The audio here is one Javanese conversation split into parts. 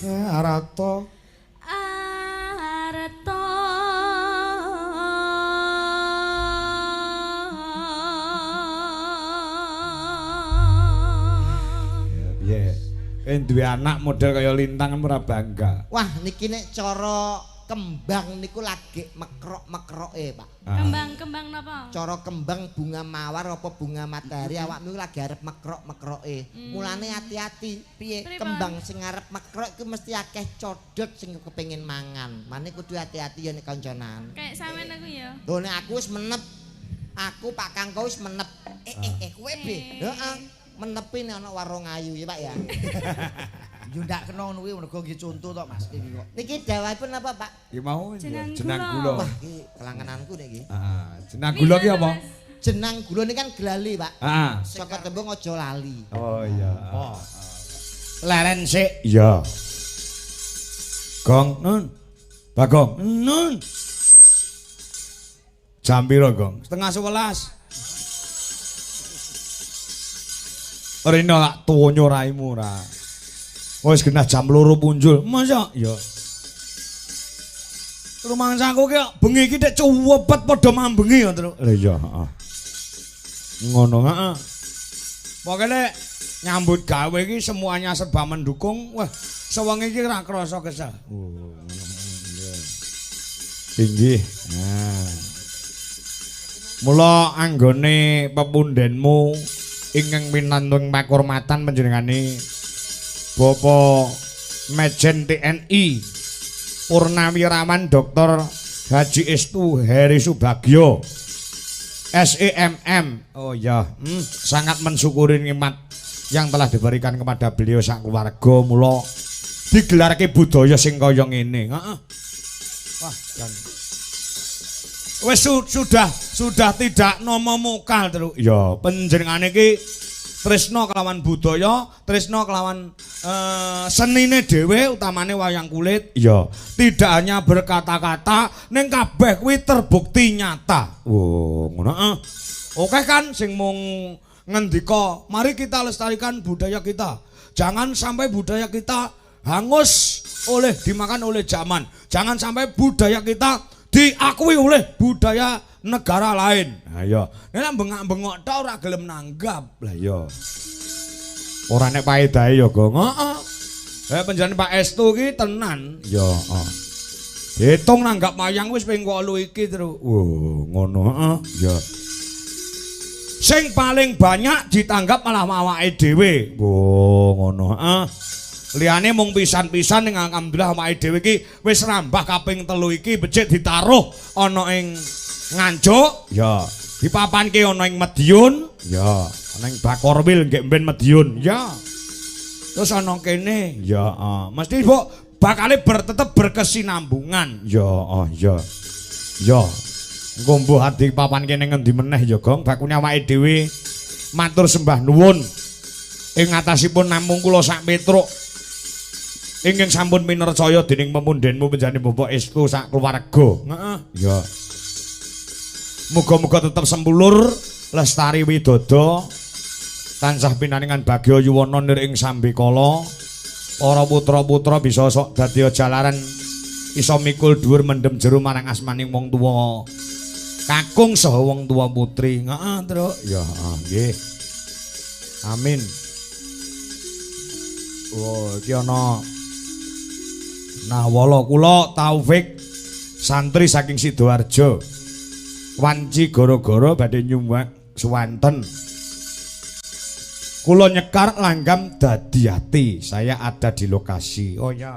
Mas. Arato. Arato. Duwe anak model kaya Lintang kan ora bangga. Wah, niki nek cara kembang niku lagi mekrok-mekroke, Pak. Kembang-kembang napa? Cara kembang bunga mawar apa bunga matahari awakmu lagi arep mekrok-mekroke. Mulane hati-hati, piye kembang sing arep mekrok iku mesti akeh codot sing kepengin mangan. Mane kudu hati-hati ya nek kancanan. Kayak sampean aku ya. Lho nek aku wis menep. Aku Pak Kangko wis menep. Kowe be. Heeh. Menepi nek ana warung ayu ya Pak ya. Yo ndak kena ngono kuwi mergo nggih conto tok Mas iki kok. Niki dawahipun apa Pak? Ki mau Jenang gula. Wah, iki kelangenanku niki. Heeh, jenang gula ki apa? Jenang gula niki kan glali Pak. Heeh. Saka tembung aja lali. Oh iya. Oh. Leren sik. Iya. Gong, Nun. Bagong, Nun. Jam piro, Gong? 10:30. Rene lak tuwa raimu ora. Wis genah jam 2 punjul. Masa? Ya. Rumangsaku ki bengi iki nek cuwepet padha mambengi ya, Tru. Lah iya, heeh. Ngono, heeh. Pokoknya nyambut gawe iki semuanya serba mendukung. Wah, sewengi iki ora krasa kesel. Oh, inggih. Nah. Mula anggone pepundenmu ingkang pinantung pakurmatan panjenengane Bapak Mejen TNI Purnawirawan Dr. Haji Estu Heri Subagyo SEMM. Oh ya, sangat mensyukuri nikmat yang telah diberikan kepada beliau sak keluarga. Mula digelarke budaya sing kaya ngene. Heeh. Wah, dan wis sudah tidak nomo mukal terus. Ya, panjenengane iki tresna kelawan budaya, tresna kelawan senine dhewe utamane wayang kulit. Ya, tidak hanya berkata-kata ning kabeh kuwi terbukti nyata. Oh, ngono heeh. Oke kan sing mung ngendika, mari kita lestarikan budaya kita. Jangan sampai budaya kita hangus dimakan oleh zaman. Jangan sampai budaya kita diakui oleh budaya negara lain. Nah ya, nek bengak-bengok tok ora gelem nanggap. Lah ya. Ora nek paedahe ya, Gong. Heeh. Panjenengan Pak Estu ki tenan. Ya, heeh. Hitung nanggap wayang wis ping 8 iki terus. Oh, ngono heeh. Ya. Sing paling banyak ditanggap malah awake dhewe. Oh, ngono heeh. Liyane mung pisan-pisan ning alhamdulillah awake dhewe iki wis rambah kaping 3 iki becik ditaruh ana ing Nganjuk, ya. Dipapanke ana ing Madiun, ya. Ana ing Bakorwil nggih mben Madiun, ya. Terus ana kene, ya. Mesti mbok bakale tetep berkesinambungan, ya. Ya. Ya. Engko mbuh ati papanke ning ngendi meneh ya, Gong. Bakune awake dhewe matur sembah nuwun ing atasipun namung kula sak petruk ingkang sampun minercaya dening pemundenmu panjenengan Bapak Estu sak keluarga. Heeh. Ya. Muga-muga tetep sempulur lestari widodo tansah pinaringan bagya yuwana nir ing sambikala para putra-putra bisa sok dadi jalaran iso mikul dhuwur mendem jero marang asmaning wong tuwa kakung saha wong tuwa putri. Heeh, Tru. Ya, nggih. Amin. Oh, iki ana Nawala kula Taufik santri saking Sidoarjo. Wanci gara-gara badhe nyumbang swanten. Kula nyekar langgam dadi ati. Saya ada di lokasi. Oh ya.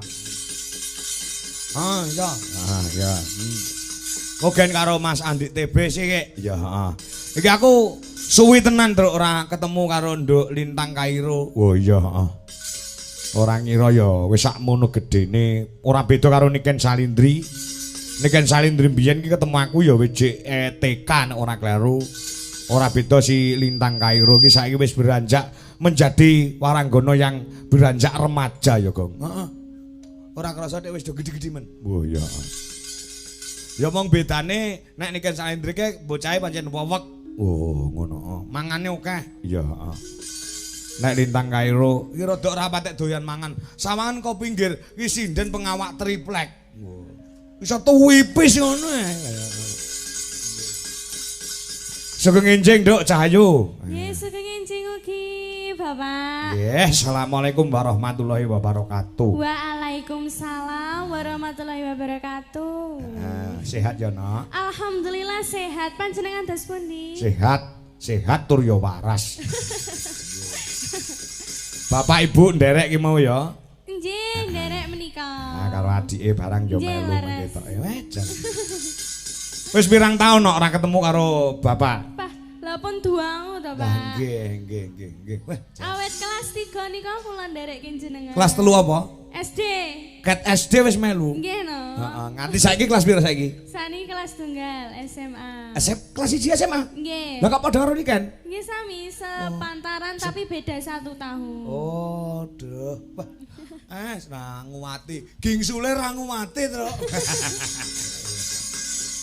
Ya. Ya. Mogen karo Mas Andi TB sik. Ya, Iki aku suwi tenan Truk ora ketemu karo Nduk Lintang Kairo. Oh iya, Ora ngira ya wis sakmono gedene. Ora beda karo Niken Salindri. Niken Salindri mbiyen ki ketemu aku ya WJK nek ora kleru. Ora beda si Lintang Kairo ki saiki wis beranjak menjadi waranggana yang beranjak remaja ya, Gong. Heeh. Ora krasa nek wis do gede-gede men. Oh iya. Ya mong bedane nek Niken Salindri ki bocahe pancen wewek. Oh, ngono. Mangane akeh. Iya, heeh. Nek Lintang Kairo iki rada ora patek doyan mangan. Sawangan kok pinggir iki sinden pengawak triplek. Iso tuwipis ngono ae. Sugeng enjing Nduk Cahayu. Nggih, sugeng enjing ugi, Bapak. Nggih, Assalamualaikum warahmatullahi wabarakatuh. Waalaikumsalam warahmatullahi wabarakatuh. Sehat ya, Nak? Alhamdulillah sehat. Panjenengan dos pundi? Sehat tur ya waras. Bapak Ibu nderek ki mau ya. Nggih, nderek menika. Nah, karo adike barang yo Nggih, melu waras. ketok. Wejan. Wis pirang taun nok ora ketemu karo Bapak? Pak, lha pun duangu to, Pak. Nggih. Weh, Awet kelas 3 nika kula nderekke jenengan. kelas 3 apa? SD. Ket SD wis melu. Nggih no. Heeh, nganti saiki kelas piro saiki? Sani kelas tunggal SMA. Kelas 1 SMA. Nggih. Lah kok padha karo iki kan? Nggih sami sepantaran tapi beda 1 tahun. Oh, duh. Wah. Ra nguwati. Gingsule ra nguwati, Truk.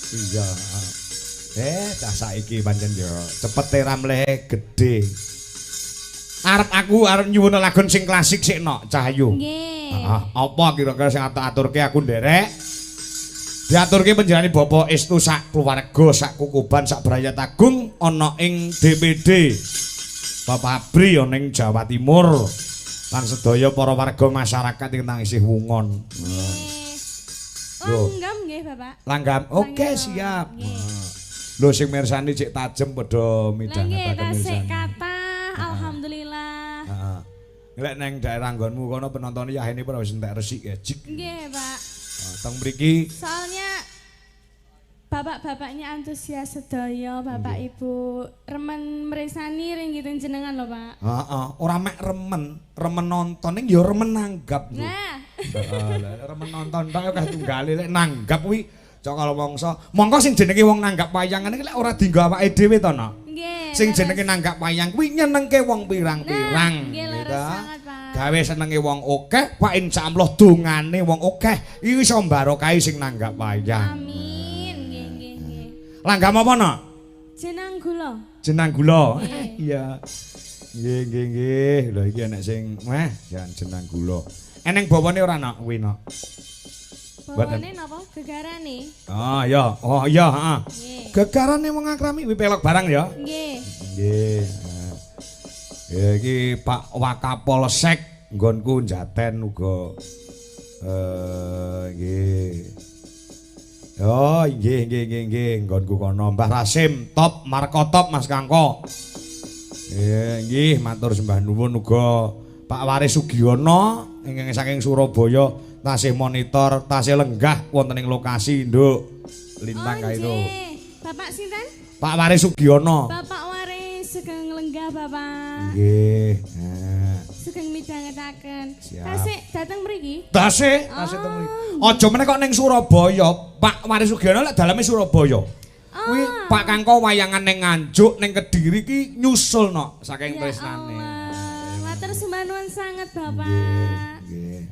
Iya. Dah saiki pancen yo cepete ramleh gedhe. Arep nyuwun lagon sing klasik sik nok Cahayu. Nggih. Heeh, apa kira-kira sing aturke aku nderek? Diaturke panjenengane Bapak Estu sak keluarga, sak kukuban, sak Brayat Agung ana ing DPD. Bapak Abri ana ing Jawa Timur. Lan sedaya para warga masyarakat ingkang isih wungon. Langgam nggih, Bapak. Langgam. Oke, siap. Lho sing mirsani cek tajem padha midhangetaken tasik mirsani. kata alhamdulillah. Heeh. Lek nang daerah nggonmu kono penonton yahene ora wis entek resik ya, jik. Nggih, Pak. Teng mriki Soalnya bapak-bapaknya antusias sedaya, Bapak Ibu remen mresani ring gitu jenengan lho, Pak. heeh, ora mek remen nonton ning ya remen nanggap. Nah, Heeh, remen nonton tok akeh tunggale lek nanggap kuwi cok kalau mongso. Mongko sing jenenge wong nanggap wayangan iki lek ora dienggo awake dhewe to, Nok. nggih. Sing jenenge nanggap wayang kuwi nyenengke wong pirang-pirang. Nggih, leres gitu. banget, Pak. Gawe senenge wong akeh, Pak insyaallah dongane wong akeh iki iso barokahi sing nanggap wayang. Amin. Nggih. Langgam apa, Nok? Jenang gula. Jenang gula. Nggih. Iya. Nggih. Lho iki enek sing jan jenang gula. Eneng bawane ora, Nok? Kuwi, Nok. Bawane napa? Gegarane. Oh iya, heeh. Nggih. Gegarane wong akrami kuwi pelok barang ya. Nggih. Nggih. Ya iki Pak Wakapolsek nggonku Jaten uga. Nggih. Oh, nggih. Nggonku kono Mbah Rasim top Markotop Mas Kangko. Nggih, matur sembah nuwun uga Pak Waris Sugiono ingkang saking Surabaya tasih monitor, tasih lenggah wonten ing lokasi, Nduk. Lintang Kairo. Nggih. Bapak sinten? Pak Waris Sugiono. Bapak Waris sugeng lenggah, Bapak. Nggih. Sugeng midhangetaken. Siap. Tasik dateng mriki. Tasih temu. Aja meneh kok ning Surabaya, Pak Waris Sugiono lek daleme Surabaya. Kuwi Pak Kangko wayangan ning Nganjuk ning Kediri ki nyusul no saking tresnane. Matur sembah nuwun sanget, Bapak. Nggih.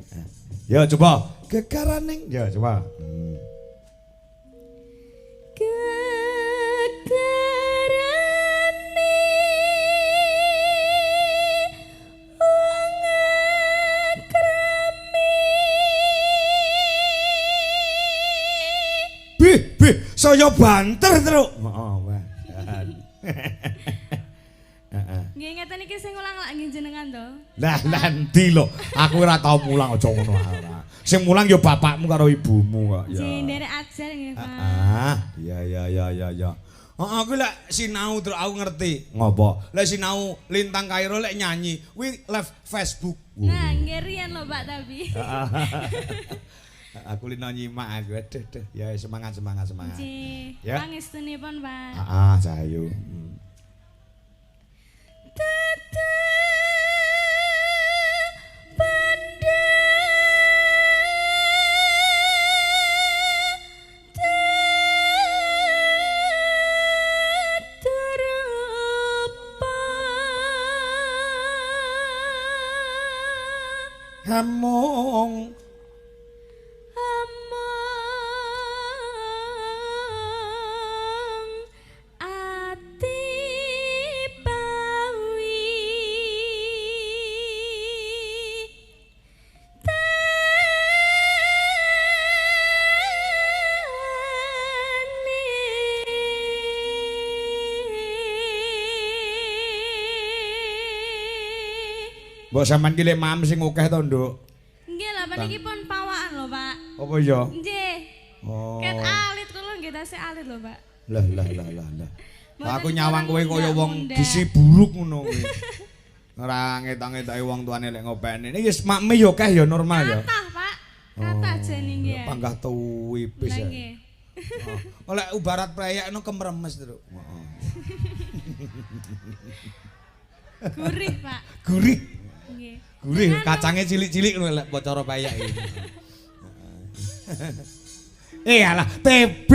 Ya coba gegaran ning ya coba. Bih, saya banter, Truk. Heeh, Nggih ngeten iki sing ulang lak nggih jenengan to. Lah nanti lho, aku ora tau mulang aja ngono ora. Sing mulang ya bapakmu karo ibumu kok ya. Sing nderek ajar nggih, Pak. Iya. Heeh, aku lek sinau terus aku ngerti. Ngopo? Lek sinau Lintang Kairo lek nyanyi, kuwi live Facebook. Nah, nggih riyen lho, Pak tapi. Aku lino nyimak aku. Aduh. Ya semangat. Nggih. Ya. Pangestunipun, Pak. Cahayu. Hamung ati bawi Mbok sampean ki lek mam sing akeh to, Nduk. Nggih lah, paniki pun pawaan lho, Pak. Apa ya? Nggih. Oh. Ket alit kula nggih tasih alit lho, Pak. Lah. Mboten Aku nyawang kowe kaya wong munda. gisi buruk ngono kuwi. Ora ngetak-ngetake wong tuane lek ngopeni. Ini wis makme ya akeh ya normal ya. Kathah, Pak. Kathah jane nggih. Panggah tuwipis Lah ya. nggih. Oleh ubarat prayek no kemremes to. Gurih, Pak. Gurih. Nggih. Gurih kacange cilik-cilik ngono lek cara payak iki. Alah, TB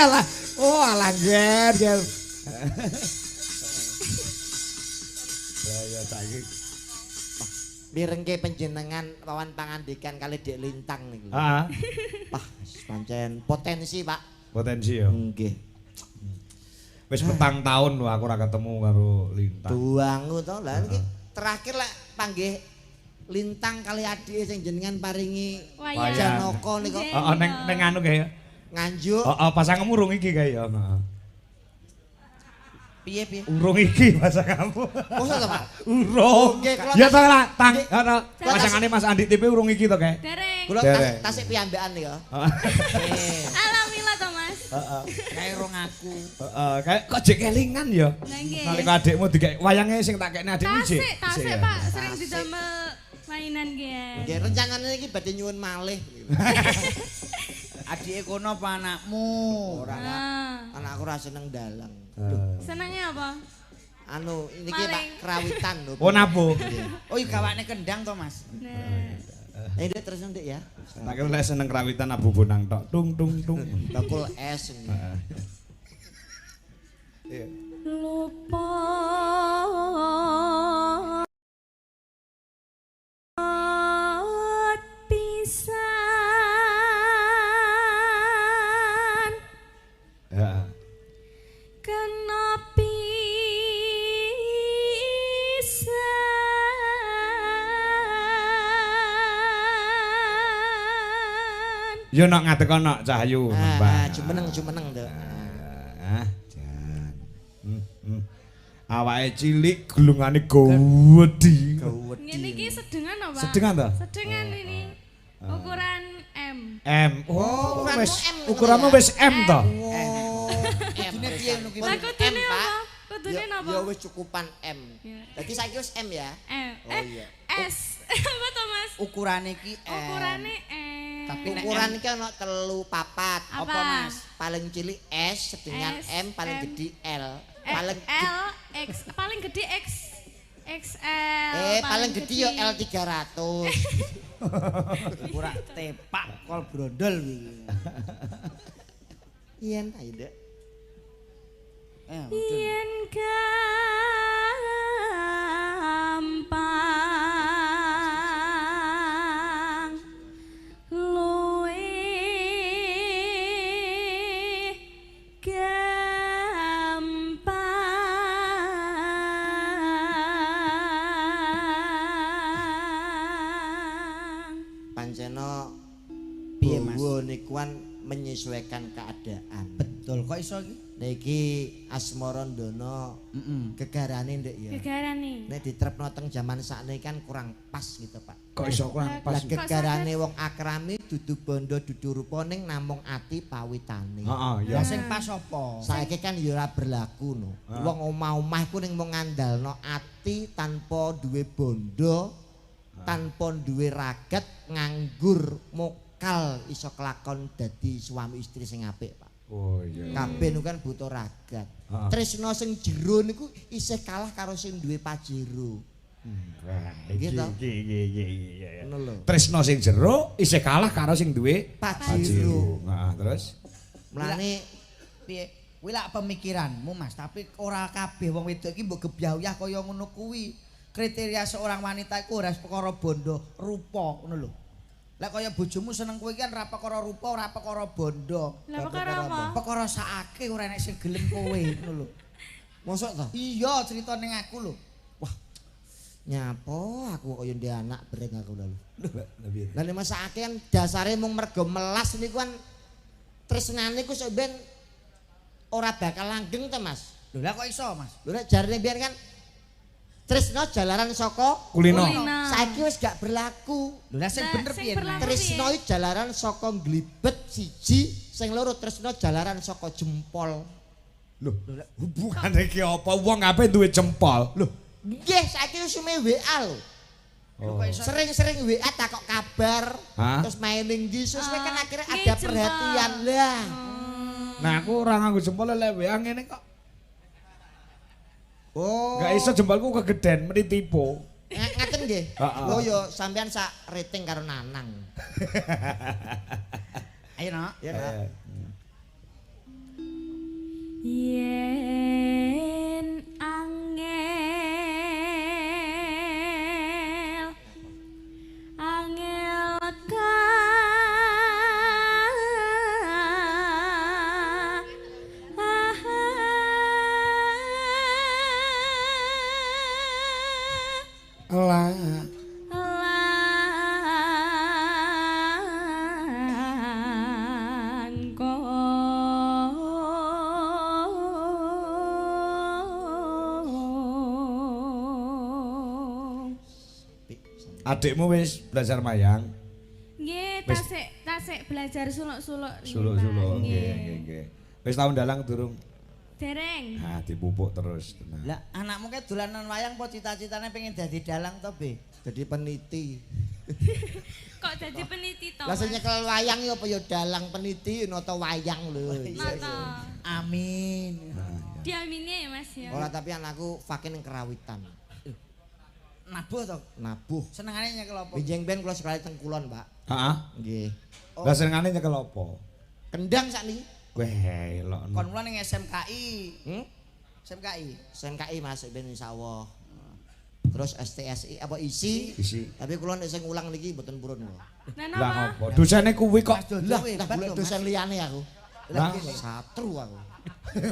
alah. Oh, alah ger. Ya saiki. Mirengke panjenengan pawan pangandikan kali Dek Lintang niku. Heeh. Wah, pancen potensi, Pak. Potensi ya. Nggih. Wis petang taun lho aku ora ketemu karo Lintang. Duangu to. Lah iki terakhir lek panggih Lintang kali adike sing jenengan paringi Wayang. Janaka niku Nggih. Heeh ning anu kae. nganjuk. Heeh pasanganmu urung iki kae ya. Heeh. Piye? Urung iki pasanganmu. Mosok to, Pak? Urung. Nggih, kula Ya ta lah, tang. Nggih. Ana pasangane Mas Andi TV urung iki to kae. Dereng. Kula Derek. tasik piyambakan ya. Heeh. Alhamdulillah to, Mas. Heeh. Kae rong aku. Heeh, kayak kok jek kelingan ya. Lah nggih. Nalika adikmu dikek wayange sing tak kekne adikmu jek. Tasik, ya. Pak. Sering Tasik. didamel mainan nggih. Nggih, rencanane iki badhe nyuwun malih. Adike kono apa anakmu? Ora Pak. Ah. Anakku ra seneng dalang. Senengnya apa? Anu, ini Pak Maling. kerawitan lho. Oh napo? Oh, iya gawane kendang to, Mas. Nah. Ndek terus ndek ya. Tak kira lek seneng krawitan abu bonang tok. Tung tung tung. Bakul es. ini. Iya. Lupa pisan Heeh. kena pisan. Yo nok ngadeg ana Cahyu nembang. Jumeneng to. Ah, jan. Awake cilik glungane gawedi. Ngene iki sedengan apa? Sedengan to? Sedengan ini. Ukuran M. M. Oh, Ukuranmu wis M ngono ukuranmu ya? wis M to. Kudune piye ngono ki? Lah kudune Pak. apa? Kudune Ya napa? ya wis cukupan M. Ya. Dadi saiki wis M ya. M. Oh iya. S. Apa to, Mas? Ukurane ki Ukurane M. Tapi nek Ukuran iki ana 3 papat. apa, Mas? Paling cilik S, sedangkan S, M, paling M. gede L. L, X, paling gede X. XL. Paling gede yo L 300. ora tepak kol brondol iki. Yen ayo Dek. Mudun. Yen gampang luwe gampang. Panceno Piye, Mas? Bowo nikuan menyesuaikan keadaan. Betul kok iso iki? Niki Asmarandana gegarane Ndek ya. Gegarane. Nek diterapno teng jaman sakniki kan kurang pas gitu, Pak. Kok iso kurang pas? Lah gegarane wong akrami dudu bondo dudu rupa ning namung ati pawitane. Heeh, ya. Ya sing pas apa? Saiki kan ya ora berlaku no. Wong omah-omah iku ning mung ngandalno ati tanpa duwe bondo, tanpa duwe ragat, nganggur, mokal iso kelakon dadi suami istri sing apik, Pak. Oh iya. Kabeh niku kan butuh ragat. Tresna sing jero niku isih kalah karo sing duwe pajero. Iki Gitu. iki. Ngono lho. Tresno sing jero isih kalah karo sing duwe Pajero. Heeh, terus Mulane Piye? Kuwi lak pemikiranmu, Mas, tapi ora kabeh wong wedok iki mbok gebyawiyah kaya ngono kuwi. Kriteria seorang wanita iku ora perkara bondo, rupa, ngono lho. Lek kaya bojomu seneng kowe iki kan ora perkara rupa, ora perkara bondo. Lah perkara apa? Perkara sakake ora enek sing gelem kowe, ngono lho. mosok to? Iya, cerita ning aku lho. Nyapo aku kaya ndek anak breng aku lho. lebih. Lah nek masake kan dasare mung mergo melas niku kan tresnane ku sok ben ora bakal langgeng to, Mas. Lho lah kok iso, Mas? Lho nek jarine biyen kan Tresno jalaran saka kulino. Saiki wis gak berlaku. Lho lah sing bener piye? Tresno iki jalaran saka glibet siji, sing loro tresno jalaran saka jempol. Lho, hubungane iki apa? Wong kabeh duwe jempol. Lho, nggih saiki wis sume WA lho. Sering-sering WA takok kabar, terus main ning ndi, terus kan akhirnya ada perhatian lah. Nah aku ora nganggo jempol lek WA ngene kok. Oh. Gak iso jempolku kegeden meni tipu. Ngaten nggih. Oh yo sampean sak rating karo Nanang. Ayo nak. Ya nak. Yen angel Lah. Adikmu wis belajar mayang? Nggih, tasik belajar suluk-suluk. Suluk-suluk, nggih. Wis tau ndalang durung? Dereng. Ah, dipupuk terus tenang. Lah anakmu kae dolanan wayang apa cita-citane pengen dadi dalang to, Be? Jadi peniti. Kok dadi peniti to? Lah sing nyekel wayang ya apa ya dalang peniti nata wayang lho. Nata. Amin. Diamini ya Mas ya. Ora tapi anakku fakin ning kerawitan. Nabuh to? Nabuh. Senengane nyekel apa? Benjeng ben kula sekali teng kulon, Pak. Heeh. Nggih. Lah senengane nyekel apa? Kendang sakniki. Weh, lho. Kon kula ning SMKI. SMKI. SMKI masuk ben insyaallah. Terus STSI apa isi? Tapi kula nek sing ulang niki mboten purun kok. Lah apa? Dosene kuwi kok. Lah dosen liyane aku. Lah satru aku.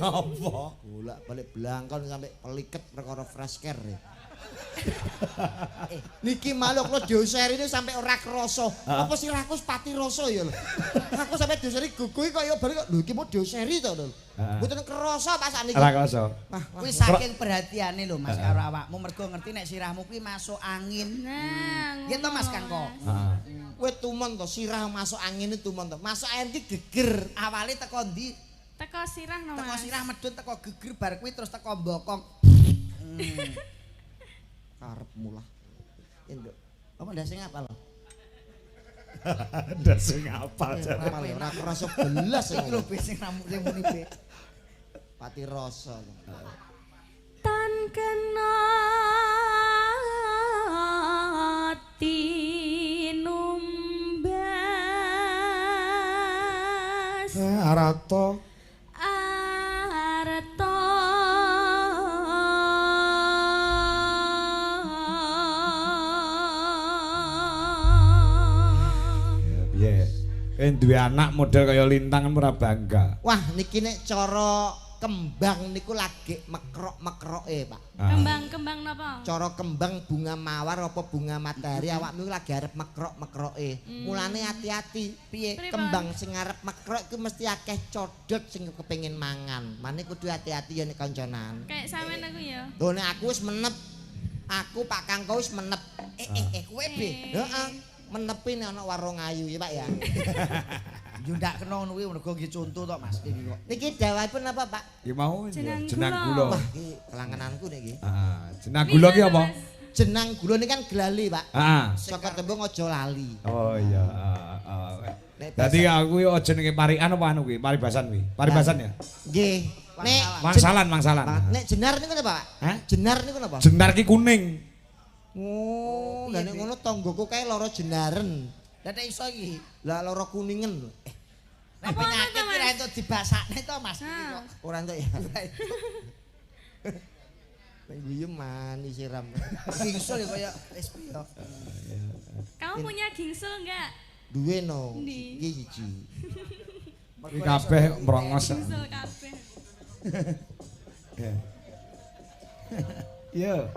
apa? Bolak-balik blangkon sampai peliket perkara fresh care. Niki malu kula diuseri ini sampai ora krasa. Apa sirahku pati rasa ya lho. Aku sampai diuseri guguhi kok ya bari kok lho iki mau diuseri to lho. Mboten krasa Pak sakniki. Ora krasa. Kuwi saking perhatiane lho Mas karo awakmu mergo ngerti nek sirahmu kuwi masuk angin. Nah, Nggih to Mas Kangko. Kowe tumon to sirah masuk angin itu tumon to. Masuk angin iki geger. Awale teko ndi? teko sirah no Teko Mas. sirah medhun teko geger bar kuwi terus teko bokong. Karepmu lah. Induk. Apa ndak sing apal? Ndak sing apal. Ora krasa belas Iki lho sing rambutnya muni be. Pati rasa. Tan kena tinumbas Arato. arto Duwe anak model kaya Lintang kan ora bangga. Wah, niki nek cara kembang niku lagi mekrok-mekroke, Pak. kembang-kembang napa? Cara kembang bunga mawar apa bunga matahari awakmu lagi arep mekrok-mekroke. Mulane hati-hati. Piye? Kembang sing arep mekrok iku mesti akeh codot sing kepengin mangan. Mane kudu hati-hati ya nek kancanan. Kayak sampean aku ya. Lho nek aku wis menep. Aku Pak Kangko wis menep. Kowe be. Heeh. Menepi nek ana warung ayu ya Pak ya. Yo ndak kena ngono kuwi mergo nggih conto tok Mas iki kok. Niki dawahipun apa Pak? Ya mau Jenang gula. Wah, iki kelangenanku niki. Heeh, jenang gula ki apa? Jenang gula ini kan glali Pak. Heeh. Saka tembung aja lali. Oh iya, heeh. Dadi aku yo jenenge parikan apa anu kuwi? Paribasan kuwi. Paribasan ya? Nggih. Nek Mangsalan. Nek jenar niku napa Pak? Hah? Jenar niku napa? Jenar ki kuning. Oh, lah nek ngono tanggoku kae lara jenaren. Lah nek iso iki. Lah lara kuningen. Nek penyakit kira entuk dibasakne to Mas iki kok. Ora entuk ya. Nek guyu mani siram. Gingsul ya kaya SP yo. Kamu punya gingsul enggak? Duwe no. Ndi? Iki siji. Iki kabeh merongos. Gingsul kabeh. Iya.